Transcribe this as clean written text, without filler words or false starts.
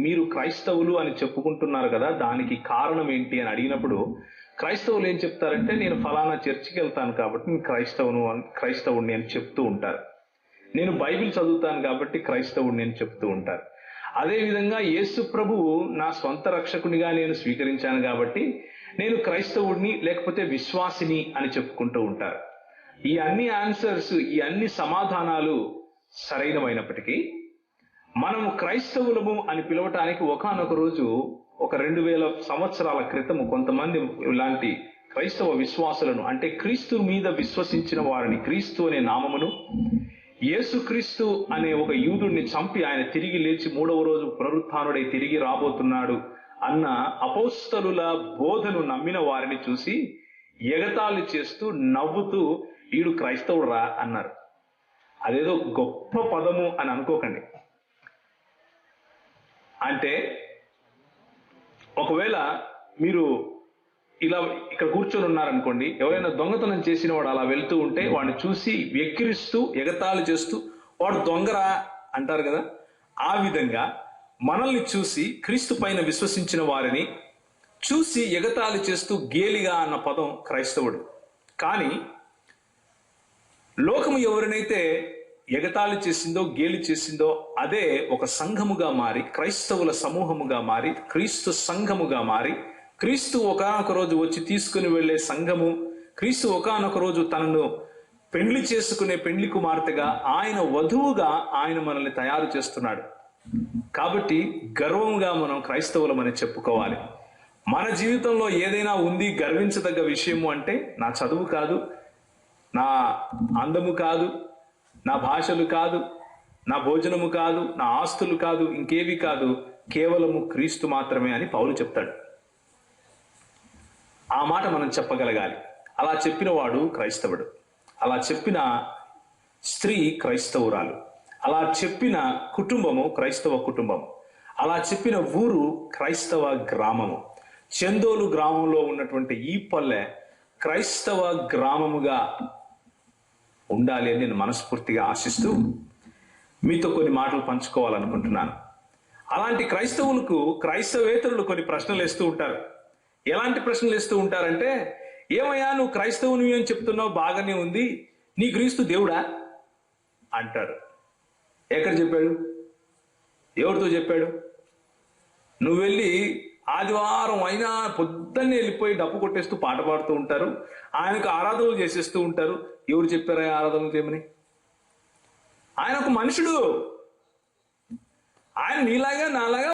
మీరు క్రైస్తవులు అని చెప్పుకుంటున్నారు కదా, దానికి కారణం ఏంటి అని అడిగినప్పుడు క్రైస్తవులు ఏం చెప్తారంటే, నేను ఫలానా చర్చికి వెళ్తాను కాబట్టి నేను క్రైస్తవుని అని చెప్తూ ఉంటారు. నేను బైబిల్ చదువుతాను కాబట్టి క్రైస్తవుడిని అని చెప్తూ ఉంటారు. అదేవిధంగా యేసు ప్రభువు నా స్వంత రక్షకునిగా నేను స్వీకరించాను కాబట్టి నేను క్రైస్తవుడిని లేకపోతే విశ్వాసిని అని చెప్పుకుంటూ ఉంటారు. ఈ అన్ని ఆన్సర్స్, ఈ అన్ని సమాధానాలు సరైనమైనప్పటికీ మనము క్రైస్తవులము అని పిలవటానికి ఒకానొక రోజు, ఒక 2000 సంవత్సరాల క్రితము కొంతమంది ఇలాంటి క్రైస్తవ విశ్వాసులను, అంటే క్రీస్తు మీద విశ్వసించిన వారిని, క్రీస్తు అనే నామమును, యేసుక్రీస్తు అనే ఒక యూదుడిని చంపి ఆయన తిరిగి లేచి 3వ రోజు పునరుత్థానుడై తిరిగి రాబోతున్నాడు అన్న అపోస్తలుల బోధను నమ్మిన వారిని చూసి ఎగతాళి చేస్తూ నవ్వుతూ, ఈడు క్రైస్తవుడు రా అన్నారు. అదేదో గొప్ప పదము అని అనుకోకండి. అంటే ఒకవేళ మీరు ఇలా ఇక్కడ కూర్చొని ఉన్నారనుకోండి, ఎవరైనా దొంగతనం చేసిన వాడు అలా వెళ్తూ ఉంటే వాడిని చూసి వెక్కిరిస్తూ ఎగతాళి చేస్తూ వాడు దొంగరా అంటారు కదా, ఆ విధంగా మనల్ని చూసి, క్రీస్తు పైన విశ్వసించిన వారిని చూసి ఎగతాళి చేస్తూ గేలిగా అన్న పదం క్రైస్తవుడు. కానీ లోకము ఎవరినైతే ఎగతాళి చేసిందో, గేలి చేసిందో, అదే ఒక సంఘముగా మారి, క్రైస్తవుల సమూహముగా మారి, క్రీస్తు సంఘముగా మారి, క్రీస్తు ఒకానొక రోజు వచ్చి తీసుకుని వెళ్లే సంఘము, క్రీస్తు ఒకానొక రోజు తనను పెండ్లి చేసుకునే పెండ్లి కుమార్తెగా, ఆయన వధువుగా ఆయన మనల్ని తయారు చేస్తున్నాడు. కాబట్టి గర్వంగా మనం క్రైస్తవులమని చెప్పుకోవాలి. మన జీవితంలో ఏదైనా ఉంది గర్వించదగ్గ విషయము అంటే, నా చదువు కాదు, నా అందము కాదు, నా భాషలు కాదు, నా భోజనము కాదు, నా ఆస్తులు కాదు, ఇంకేవి కాదు, కేవలము క్రీస్తు మాత్రమే అని పౌలు చెప్తాడు. ఆ మాట మనం చెప్పగలగాలి. అలా చెప్పిన వాడు క్రైస్తవుడు, అలా చెప్పిన స్త్రీ క్రైస్తవురాలు, అలా చెప్పిన కుటుంబము క్రైస్తవ కుటుంబము, అలా చెప్పిన ఊరు క్రైస్తవ గ్రామము. చందోలు గ్రామంలో ఉన్నటువంటి ఈ పల్లె క్రైస్తవ గ్రామముగా ఉండాలి అని నేను మనస్ఫూర్తిగా ఆశిస్తూ మీతో కొన్ని మాటలు పంచుకోవాలనుకుంటున్నాను. అలాంటి క్రైస్తవులకు క్రైస్తవేతరులు కొన్ని ప్రశ్నలు వేస్తూ ఉంటారు. ఎలాంటి ప్రశ్నలు వేస్తూ ఉంటారంటే, ఏమయ్యా నువ్వు క్రైస్తవుని అని చెప్తున్నావు, బాగానే ఉంది, నీ క్రీస్తు దేవుడా అంటారు. ఎక్కడ చెప్పాడు? ఎవరితో చెప్పాడు? నువ్వు వెళ్ళి ఆదివారం అయినా పొద్దున్నే వెళ్ళిపోయి డప్పు కొట్టేస్తూ పాట పాడుతూ ఉంటారు, ఆయనకు ఆరాధనలు చేసేస్తూ ఉంటారు. ఎవరు చెప్పారా ఆరాధనలు చేయమని? ఆయన ఒక మనుషుడు, ఆయన నీలాగా నాలాగా